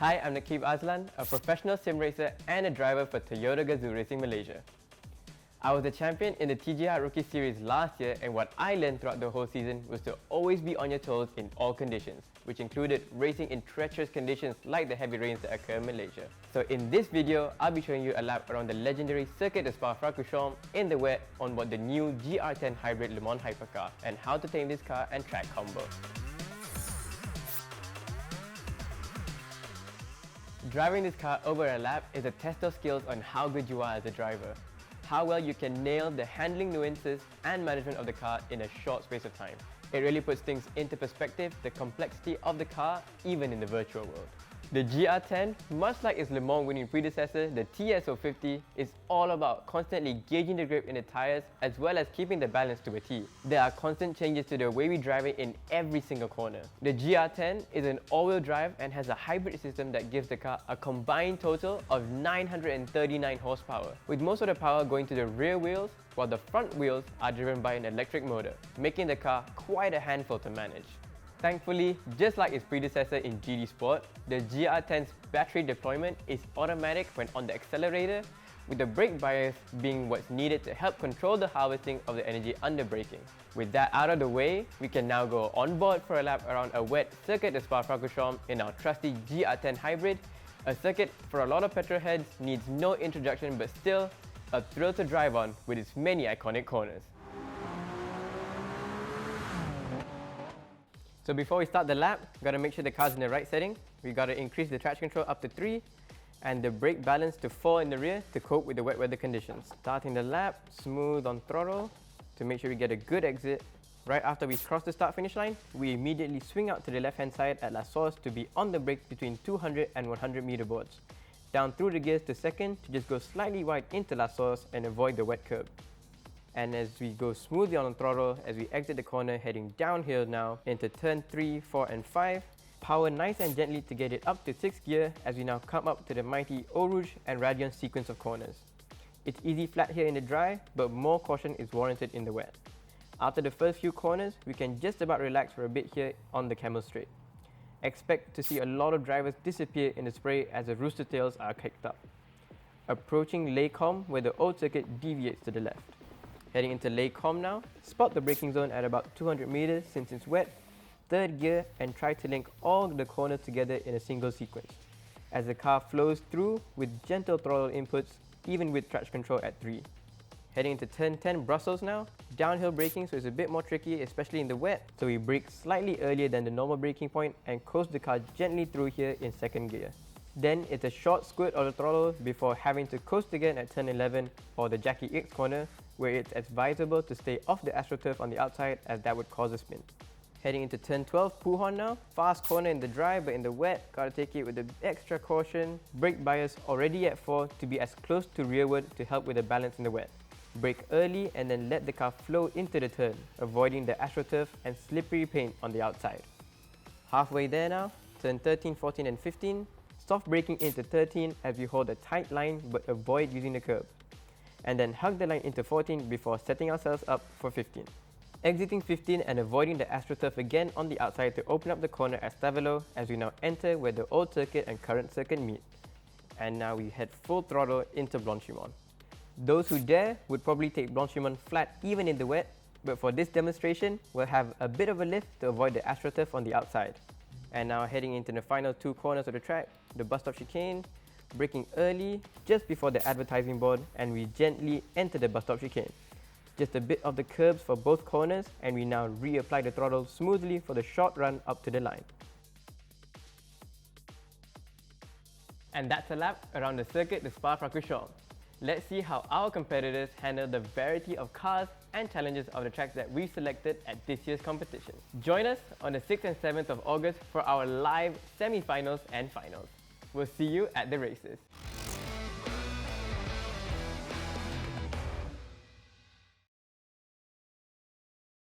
Hi, I'm Naquib Azlan, a professional sim racer and a driver for Toyota Gazoo Racing Malaysia. I was the champion in the TGR Rookie series last year, and what I learned throughout the whole season was to always be on your toes in all conditions, which included racing in treacherous conditions like the heavy rains that occur in Malaysia. So in this video, I'll be showing you a lap around the legendary circuit de Spa-Francorchamps in the wet on board the new GR010 Hybrid Le Mans hypercar and how to tame this car and track combo. Driving this car over a lap is a test of skills on how good you are as a driver, how well you can nail the handling nuances and management of the car in a short space of time. It really puts things into perspective, the complexity of the car, even in the virtual world. The GR10, much like its Le Mans winning predecessor, the TSO50, is all about constantly gauging the grip in the tyres as well as keeping the balance to a T. There are constant changes to the way we drive it in every single corner. The GR10 is an all-wheel drive and has a hybrid system that gives the car a combined total of 939 horsepower, with most of the power going to the rear wheels, while the front wheels are driven by an electric motor, making the car quite a handful to manage. Thankfully, just like its predecessor in GD Sport, the GR10's battery deployment is automatic when on the accelerator, with the brake bias being what's needed to help control the harvesting of the energy under braking. With that out of the way, we can now go on board for a lap around a wet circuit de Spa-Francorchamps in our trusty GR10 Hybrid. A circuit for a lot of petrolheads needs no introduction, but still a thrill to drive on with its many iconic corners. So before we start the lap, gotta make sure the car's in the right setting. We gotta increase the traction control up to 3 and the brake balance to 4 in the rear to cope with the wet weather conditions. Starting the lap, smooth on throttle to make sure we get a good exit. Right after we cross the start finish line, we immediately swing out to the left hand side at La Source to be on the brakes between 200 and 100 meter boards. Down through the gears to second to just go slightly wide into La Source and avoid the wet curb. And as we go smoothly on the throttle, as we exit the corner heading downhill now into turn 3, 4 and 5, power nice and gently to get it up to 6th gear as we now come up to the mighty Eau Rouge and Radion sequence of corners. It's easy flat here in the dry, but more caution is warranted in the wet. After the first few corners, we can just about relax for a bit here on the Camel Straight. Expect to see a lot of drivers disappear in the spray as the rooster tails are kicked up. Approaching Les Combes, where the old circuit deviates to the left. Heading into Les Combes now, spot the braking zone at about 200 meters since it's wet, 3rd gear and try to link all the corners together in a single sequence as the car flows through with gentle throttle inputs even with traction control at 3. Heading into turn 10 Brussels now, downhill braking so it's a bit more tricky especially in the wet, so we brake slightly earlier than the normal braking point and coast the car gently through here in 2nd gear. Then it's a short squirt of the throttle before having to coast again at turn 11 or the Jackie X corner, where it's advisable to stay off the AstroTurf on the outside as that would cause a spin. Heading into turn 12 Puhon now, fast corner in the dry but in the wet, gotta take it with the extra caution, brake bias already at 4 to be as close to rearward to help with the balance in the wet. Brake early and then let the car flow into the turn, avoiding the AstroTurf and slippery paint on the outside. Halfway there now, turn 13, 14 and 15, soft braking into 13 as we hold a tight line but avoid using the curb. And then hug the line into 14 before setting ourselves up for 15. Exiting 15 and avoiding the AstroTurf again on the outside to open up the corner at Stavelo as we now enter where the old circuit and current circuit meet. And now we head full throttle into Blanchimont. Those who dare would probably take Blanchimont flat even in the wet, but for this demonstration, we'll have a bit of a lift to avoid the AstroTurf on the outside. And now heading into the final 2 corners of the track, the bus stop chicane, braking early just before the advertising board and we gently enter the bus stop chicane. Just a bit of the curbs for both corners and we now reapply the throttle smoothly for the short run up to the line. And that's a lap around the circuit de Spa-Francorchamps. Let's see how our competitors handle the variety of cars and challenges of the tracks that we've selected at this year's competition. Join us on the 6th and 7th of August for our live semi-finals and finals. We'll see you at the races.